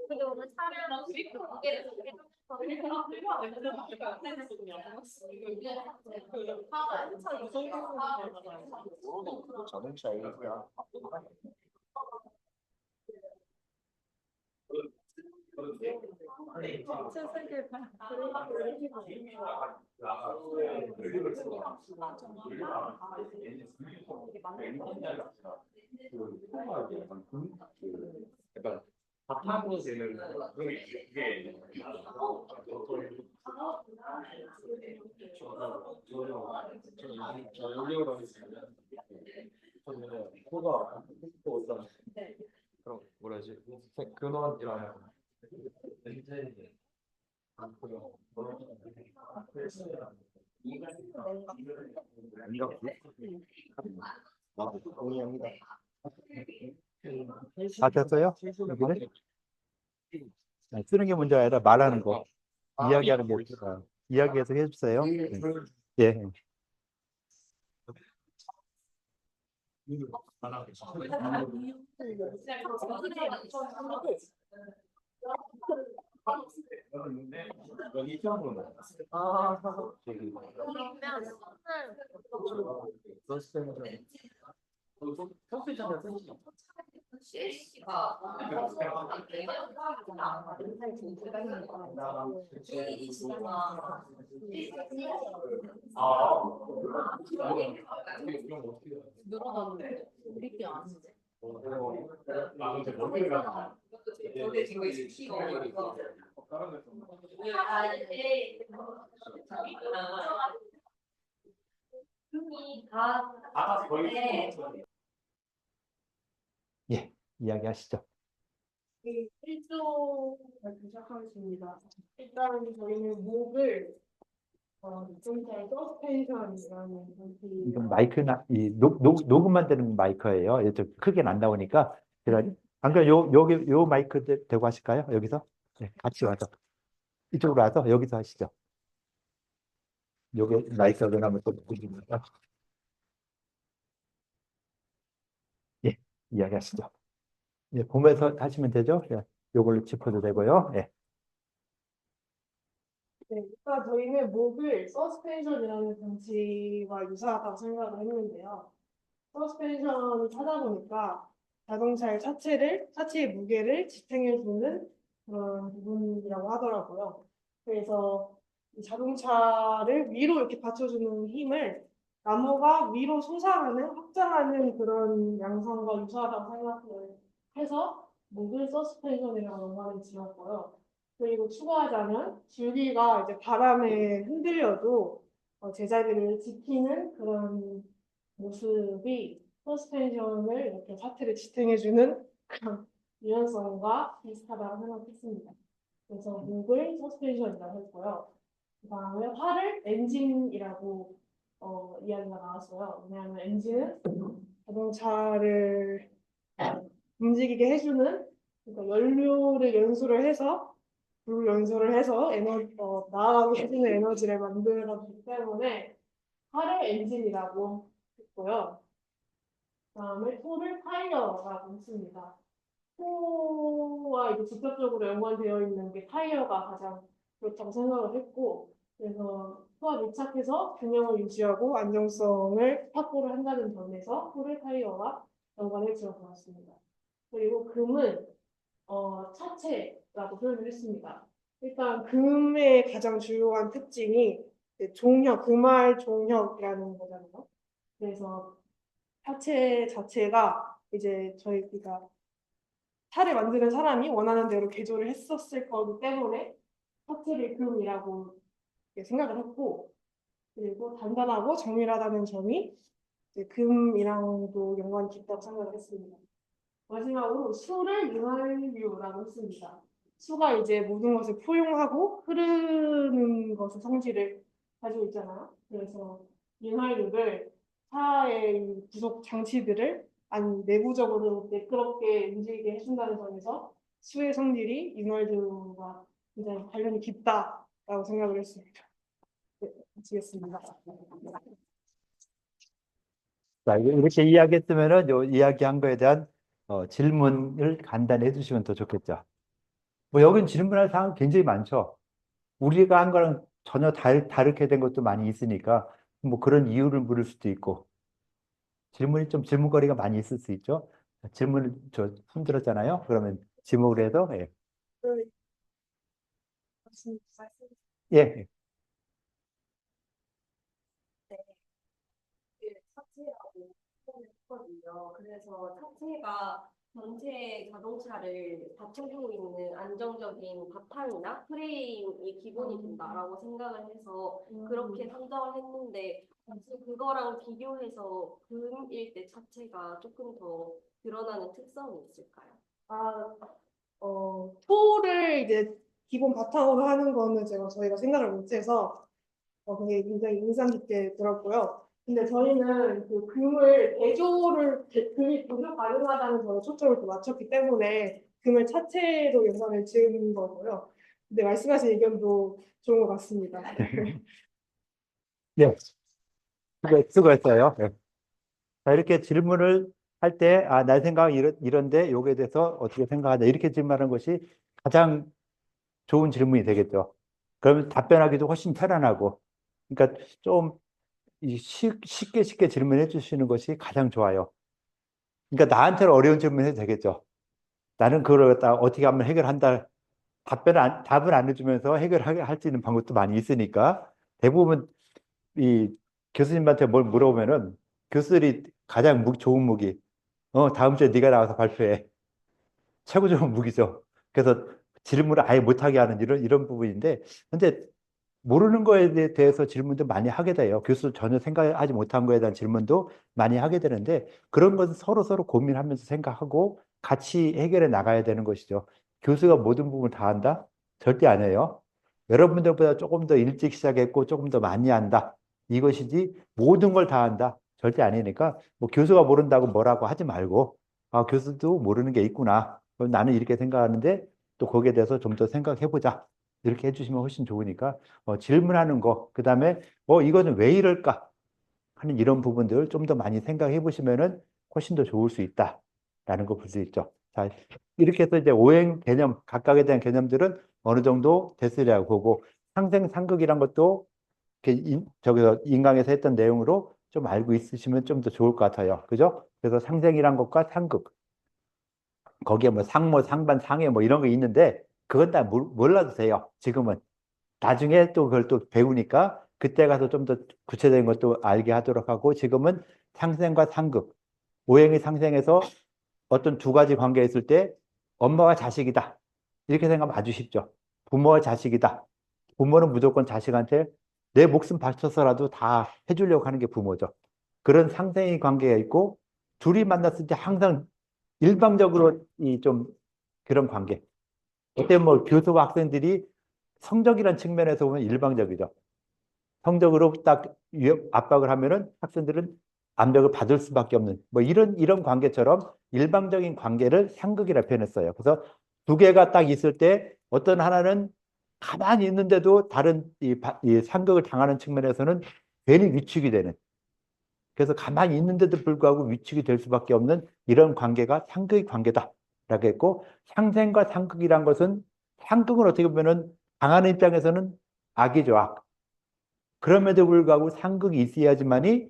근데 오늘 촬영 무게를 자동차 일부야. 약간 바탕으로 되는 그게 저 여기로 가겠습니다. 코가 또 어떤 그럼 뭐라 하지? 근원이라는 동의합니다. 다 됐어요? 여기는? 쓰는 게 문제가 아니라 말하는 거. 이야기하는 게 이야기해서 해주세요. 예. 여기 처음으로 늘어났는데 우리 게 아닌데. 예, 이야기하시죠. 1조를 시작하겠습니다. 일단 저희는 목을 이쪽에 서스펜션이라는 이건 마이크나 녹음만 되는 마이크예요. 이쪽 크게 안 나오니까 제가 안 그래 요 마이크 대고 하실까요? 여기서 네, 같이 와서 이쪽으로 와서 여기서 하시죠. 요게 마이크가 나면 또 보시니까 예, 이야기하시죠. 예, 보면서 하시면 되죠. 예, 요걸로 짚어도 되고요. 예. 네, 일단 저희는 목을 서스펜션이라는 장치와 유사하다고 생각을 했는데요. 서스펜션을 찾아보니까 자동차의 차체의 무게를 지탱해주는 그런 부분이라고 하더라고요. 그래서 이 자동차를 위로 이렇게 받쳐주는 힘을 나무가 위로 솟아가는, 확장하는 그런 양상과 유사하다고 생각을 해서 목을 서스펜션이라고 명명을 지었고요. 그리고 추가하자면 줄기가 이제 바람에 흔들려도 제자리를 지키는 그런 모습이 서스펜션을 이렇게 차체를 지탱해주는 그런 유연성과 비슷하다고 생각했습니다. 그래서 목을 서스펜션이라고 했고요. 그 다음에 활을 엔진이라고 이야기가 나왔어요. 왜냐하면 엔진은 자동차를 움직이게 해주는, 그러니까 연료를 연소를 해서 불 연소를 해서 나아가게 해주는 에너지를 만들어주기 때문에 활을 엔진이라고 했고요. 그다음에 토를 타이어라고 했습니다. 토와 이제 직접적으로 연관되어 있는 게 타이어가 가장 그렇다고 생각을 했고, 그래서 토와 밀착해서 균형을 유지하고 안정성을 확보를 한다는 점에서 토를 타이어와 연관을 지어보았습니다. 그리고 금은 차체라고 표현을 했습니다. 일단 금의 가장 주요한 특징이 종혁, 금알 종혁이라는 거잖아요. 그래서 차체 자체가 이제 저희가 차를 만드는 사람이 원하는 대로 개조를 했었을 거기 때문에 차체를 금이라고 이렇게 생각을 했고, 그리고 단단하고 정밀하다는 점이 이제 금이랑도 연관이 깊다고 생각을 했습니다. 마지막으로 수를 윤활유라고 했습니다. 수가 이제 모든 것을 포용하고 흐르는 것의 성질을 가지고 있잖아요. 그래서 윤활유를 차의 이 부속 장치들을 내부적으로 매끄럽게 움직이게 해준다는 점에서 수의 성질이 윤활유와 굉장히 관련이 깊다라고 생각을 했습니다. 네, 마치겠습니다. 자, 이렇게 이야기했으면은 요 이야기한 거에 대한 질문을 간단히 해주시면 더 좋겠죠. 뭐 여긴 질문할 사항 굉장히 많죠. 우리가 한 거랑 전혀 다르게 된 것도 많이 있으니까 뭐 그런 이유를 물을 수도 있고 질문거리가 많이 있을 수 있죠. 질문을 손 들었잖아요. 그러면 지목을 해서 예. 네, 예. 예. 그 차체라고 표현을 했거든요. 그래서 차체가 전체 자동차를 받쳐주고 있는 안정적인 바탕이나 프레임이 기본이 된다라고 생각을 해서 그렇게 선정을 했는데 사실 그거랑 비교해서 금일 때 차체가 조금 더 드러나는 특성이 있을까요? 토를 이제 기본 바탕으로 하는 거는 저희가 생각을 못해서 그게 굉장히 인상 깊게 들었고요. 근데 저희는 그 금이 금을 가능하다는 점에 초점을 또 맞췄기 때문에 금을 차체로 연관을 지은 거고요. 근데 말씀하신 의견도 좋은 것 같습니다. 예. 수고했어요. 예. 자, 이렇게 질문을 할 때, 내 생각은 이런데, 요거에 대해서 어떻게 생각하냐. 이렇게 질문하는 것이 가장 좋은 질문이 되겠죠. 그러면 답변하기도 훨씬 편안하고. 그러니까 좀 쉽게 질문해 주시는 것이 가장 좋아요. 그러니까 나한테는 어려운 질문 해도 되겠죠. 나는 그걸 갖다 어떻게 하면 해결한다. 답을 안 해주면서 해결할 수 있는 방법도 많이 있으니까 대부분 이 교수님한테 뭘 물어보면은 교수들이 가장 좋은 무기, 다음 주에 네가 나와서 발표해. 최고 좋은 무기죠. 그래서 질문을 아예 못하게 하는 이런 부분인데, 근데 모르는 거에 대해서 질문도 많이 하게 돼요. 교수 전혀 생각하지 못한 거에 대한 질문도 많이 하게 되는데, 그런 것은 서로 고민하면서 생각하고 같이 해결해 나가야 되는 것이죠. 교수가 모든 부분을 다 한다? 절대 아니에요. 여러분들보다 조금 더 일찍 시작했고 조금 더 많이 한다. 이것이지 모든 걸 다 한다? 절대 아니니까 뭐 교수가 모른다고 뭐라고 하지 말고 교수도 모르는 게 있구나. 그럼 나는 이렇게 생각하는데 또 거기에 대해서 좀 더 생각해 보자. 이렇게 해주시면 훨씬 좋으니까 질문하는 거, 그 다음에 이거는 왜 이럴까 하는 이런 부분들 좀 더 많이 생각해 보시면은 훨씬 더 좋을 수 있다라는 거 볼 수 있죠. 자, 이렇게 해서 이제 오행 개념, 각각에 대한 개념들은 어느 정도 됐으리라고 보고 상생상극이란 것도 저기서 인강에서 했던 내용으로 좀 알고 있으시면 좀 더 좋을 것 같아요. 그죠? 그래서 상생이란 것과 상극, 거기에 뭐 상모, 상반, 상해 뭐 이런 거 있는데 그건 다 몰라도 돼요. 지금은. 나중에 또 그걸 또 배우니까 그때 가서 좀 더 구체적인 것도 알게 하도록 하고 지금은 상생과 상극, 오행이 상생해서 어떤 두 가지 관계에 있을 때 엄마와 자식이다. 이렇게 생각하면 아주 쉽죠. 부모와 자식이다. 부모는 무조건 자식한테 내 목숨 바쳐서라도 다 해주려고 하는 게 부모죠. 그런 상생의 관계가 있고 둘이 만났을 때 항상 일방적으로 이 좀 그런 관계. 그때 뭐 교수와 학생들이 성적이란 측면에서 보면 일방적이죠. 성적으로 딱 압박을 하면은 학생들은 압력을 받을 수밖에 없는 뭐 이런 관계처럼 일방적인 관계를 상극이라 표현했어요. 그래서 두 개가 딱 있을 때 어떤 하나는 가만히 있는데도 다른 이 상극을 당하는 측면에서는 괜히 위축이 되는. 그래서 가만히 있는데도 불구하고 위축이 될 수밖에 없는 이런 관계가 상극의 관계다라고 했고 상생과 상극이란 것은 상극은 어떻게 보면은 당하는 입장에서는 악이죠, 악. 그럼에도 불구하고 상극이 있어야지만이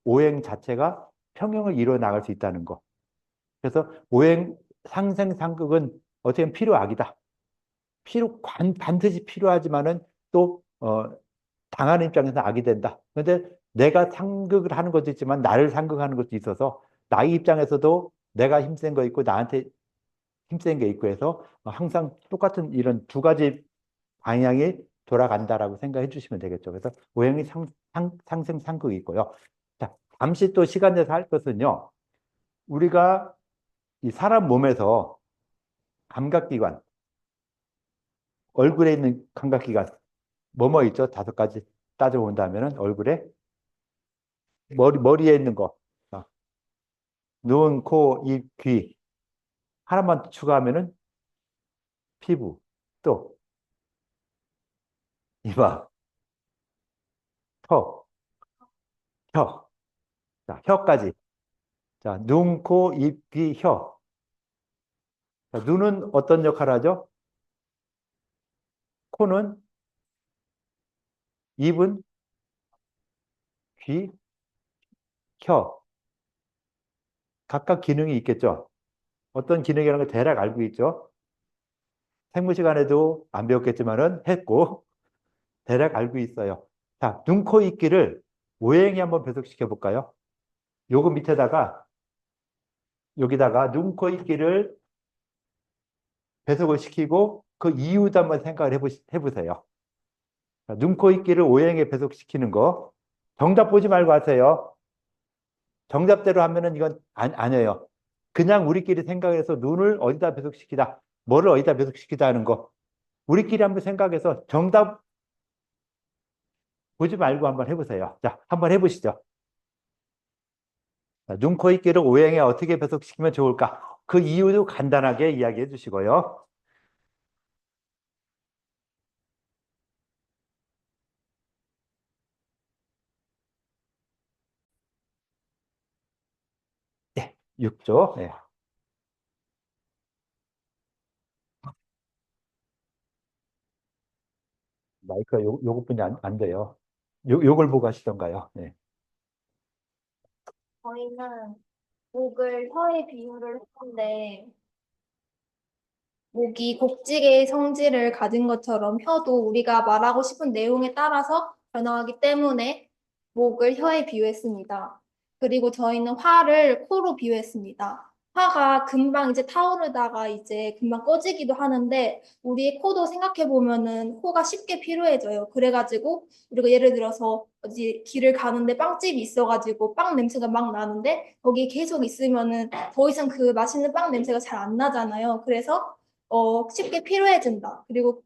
오행 자체가 평형을 이루어 나갈 수 있다는 거. 그래서 오행 상생 상극은 어떻게 보면 필요악이다. 반드시 필요하지만은 또 당하는 입장에서 악이 된다. 그런데 내가 상극을 하는 것도 있지만 나를 상극하는 것도 있어서 나의 입장에서도 내가 힘센 거 있고 나한테 힘센 게 있고 해서 항상 똑같은 이런 두 가지 방향이 돌아간다라고 생각해 주시면 되겠죠. 그래서 오행이 상승, 상극이 있고요. 자, 잠시 또 시간 내서 할 것은요. 우리가 이 사람 몸에서 감각기관, 얼굴에 있는 감각기관, 뭐뭐 있죠? 5가지 따져본다면은 얼굴에 머리에 있는 거, 눈, 코, 입, 귀 하나만 추가하면은 피부, 또 이마, 턱, 혀, 자, 혀까지. 자, 눈, 코, 입, 귀, 혀. 자, 눈은 어떤 역할을 하죠? 코는, 입은, 귀, 혀. 각각 기능이 있겠죠? 어떤 기능이라는 걸 대략 알고 있죠? 생물 시간에도 안 배웠겠지만은 했고, 대략 알고 있어요. 자, 눈, 코, 입, 귀를 오행이 한번 배속시켜 볼까요? 요거 밑에다가, 여기다가 눈, 코, 입, 귀를 배속을 시키고 그 이유도 한번 생각을 해보세요. 자, 눈, 코, 입, 귀를 오행에 배속시키는 거. 정답 보지 말고 하세요. 정답대로 하면은 이건 아니에요. 그냥 우리끼리 생각해서 눈을 어디다 배속시키다, 뭐를 어디다 배속시키다 하는 거. 우리끼리 한번 생각해서 정답 보지 말고 한번 해보세요. 자, 한번 해보시죠. 자, 눈, 코, 입, 귀를 오행에 어떻게 배속시키면 좋을까? 그 이유도 간단하게 이야기해 주시고요. 네, 6조. 네. 마이크가 요것뿐이 안 돼요. 요걸 보고 하시던가요? 네. 저희는 목을 혀에 비유를 했는데 목이 곡지계의 성질을 가진 것처럼 혀도 우리가 말하고 싶은 내용에 따라서 변화하기 때문에 목을 혀에 비유했습니다. 그리고 저희는 화를 코로 비유했습니다. 화가 금방 이제 타오르다가 이제 금방 꺼지기도 하는데 우리의 코도 생각해 보면은 코가 쉽게 피로해져요. 그래가지고 우리가 예를 들어서 어디 길을 가는데 빵집이 있어가지고 빵 냄새가 막 나는데 거기 계속 있으면은 더 이상 그 맛있는 빵 냄새가 잘 안 나잖아요. 그래서 쉽게 피로해진다. 그리고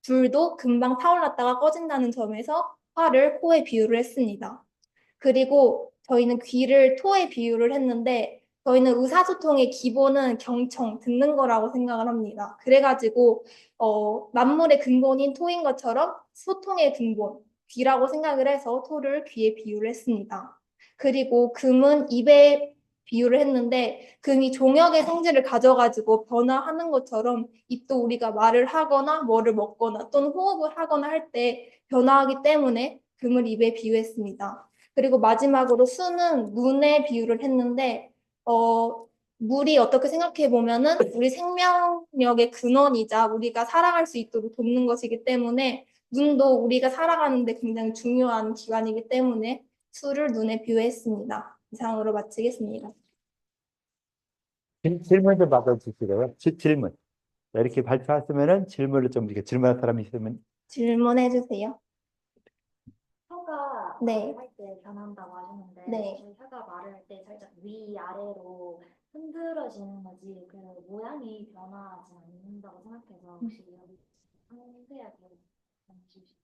불도 금방 타올랐다가 꺼진다는 점에서 화를 코에 비유를 했습니다. 그리고 저희는 귀를 토에 비유를 했는데 저희는 의사소통의 기본은 경청, 듣는 거라고 생각을 합니다. 그래가지고 만물의 근본인 토인 것처럼 소통의 근본, 귀라고 생각을 해서 토를 귀에 비유를 했습니다. 그리고 금은 입에 비유를 했는데 금이 종역의 성질을 가져가지고 변화하는 것처럼 입도 우리가 말을 하거나 뭐를 먹거나 또는 호흡을 하거나 할 때 변화하기 때문에 금을 입에 비유했습니다. 그리고 마지막으로 수는 눈에 비유를 했는데 물이 어떻게 생각해 보면은 우리 생명력의 근원이자 우리가 살아갈 수 있도록 돕는 것이기 때문에 눈도 우리가 살아가는데 굉장히 중요한 기관이기 때문에 수를 눈에 비유했습니다. 이상으로 마치겠습니다. 질문 좀 받아주시고요. 질문. 자, 이렇게 발표하시면은 질문을 좀 이렇게 질문할 사람이 있으면. 질문해 주세요. 혀가 네. 말을 할 때 변한다고 하셨는데 네. 저희 혀가 말을 할 때 살짝 위아래로 흔들어지는 거지 그 모양이 변하지 않는다고 생각해서 혹시 여기 상세하게 알려주시죠.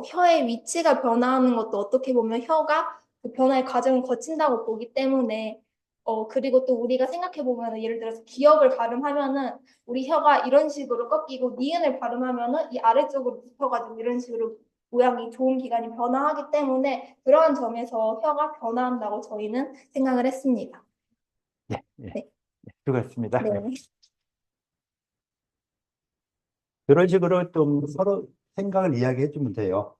혀의 위치가 변화하는 것도 어떻게 보면 혀가 그 변화의 과정을 거친다고 보기 때문에 그리고 또 우리가 생각해 보면 예를 들어서 기역을 발음하면은 우리 혀가 이런 식으로 꺾이고 니은을 발음하면은 이 아래쪽으로 붙어가지고 이런 식으로 모양이 좋은 기관이 변화하기 때문에 그러한 점에서 혀가 변화한다고 저희는 생각을 했습니다. 네, 네. 네. 수고하셨습니다. 네. 그런 식으로 좀 서로 생각을 이야기해 주면 돼요.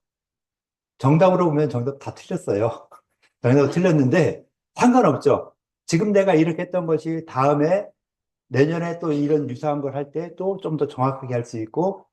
정답으로 보면 정답 다 틀렸어요. 정답 틀렸는데 상관없죠. 지금 내가 이렇게 했던 것이 다음에 내년에 또 이런 유사한 걸 할 때 또 좀 더 정확하게 할 수 있고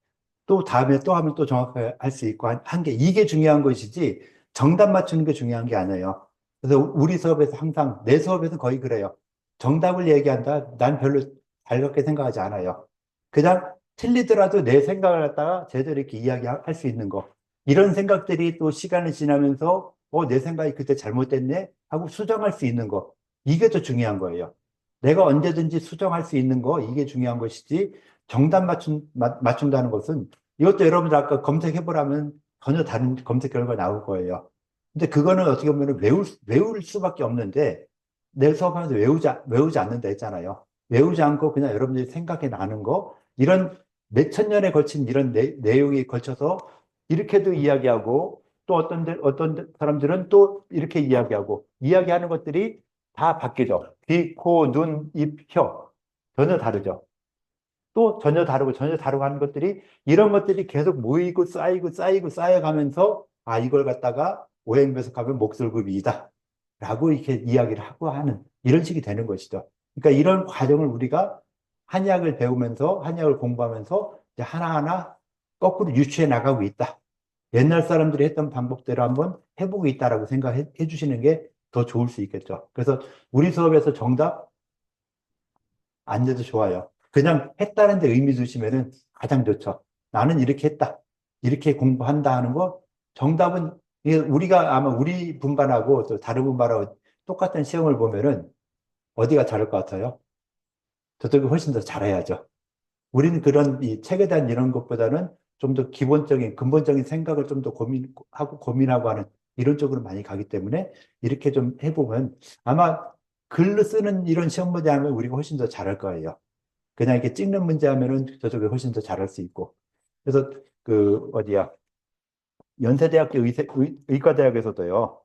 또 다음에 또 하면 또 정확하게 할 수 있고 한 게 이게 중요한 것이지 정답 맞추는 게 중요한 게 아니에요. 그래서 우리 수업에서 항상 내 수업에서 거의 그래요. 정답을 얘기한다. 난 별로 달갑게 생각하지 않아요. 그냥 틀리더라도 내 생각을 갖다가 제대로 이렇게 이야기할 수 있는 거. 이런 생각들이 또 시간이 지나면서 내 생각이 그때 잘못됐네 하고 수정할 수 있는 거. 이게 더 중요한 거예요. 내가 언제든지 수정할 수 있는 거, 이게 중요한 것이지 정답 맞춘다는 것은 이것도 여러분들 아까 검색해보라면 전혀 다른 검색 결과가 나올 거예요. 근데 그거는 어떻게 보면 외울 수밖에 없는데 내 수업하면서 외우지 않는다 했잖아요. 외우지 않고 그냥 여러분들이 생각해 나는 거, 이런 몇천 년에 걸친 이런 내용에 걸쳐서 이렇게도 이야기하고 또 어떤 사람들은 또 이렇게 이야기하는 것들이 다 바뀌죠. 귀, 코, 눈, 입, 혀. 전혀 다르죠. 또 전혀 다르고 하는 것들이 이런 것들이 계속 모이고 쌓여가면서 이걸 갖다가 오행배석하면 목설급이다 라고 이렇게 이야기를 하고 하는 이런 식이 되는 것이죠. 그러니까 이런 과정을 우리가 한의학을 배우면서 한의학을 공부하면서 이제 하나하나 거꾸로 유추해 나가고 있다. 옛날 사람들이 했던 방법대로 한번 해보고 있다라고 생각해 주시는 게 더 좋을 수 있겠죠. 그래서 우리 수업에서 정답 안 돼도 좋아요. 그냥 했다는 데 의미 두시면은 가장 좋죠. 나는 이렇게 했다. 이렇게 공부한다 하는 거, 정답은 우리가 아마 우리 분반하고 또 다른 분반하고 똑같은 시험을 보면은 어디가 다를 것 같아요? 저쪽이 훨씬 더 잘해야죠. 우리는 그런 이 책에 대한 이런 것보다는 좀 더 기본적인, 근본적인 생각을 좀 더 고민하고 하는 이런 쪽으로 많이 가기 때문에 이렇게 좀 해보면 아마 글로 쓰는 이런 시험 문제 하면 우리가 훨씬 더 잘할 거예요. 그냥 이렇게 찍는 문제 하면은 저쪽에 훨씬 더 잘할 수 있고. 그래서 어디야? 연세대학교 의과대학에서도요.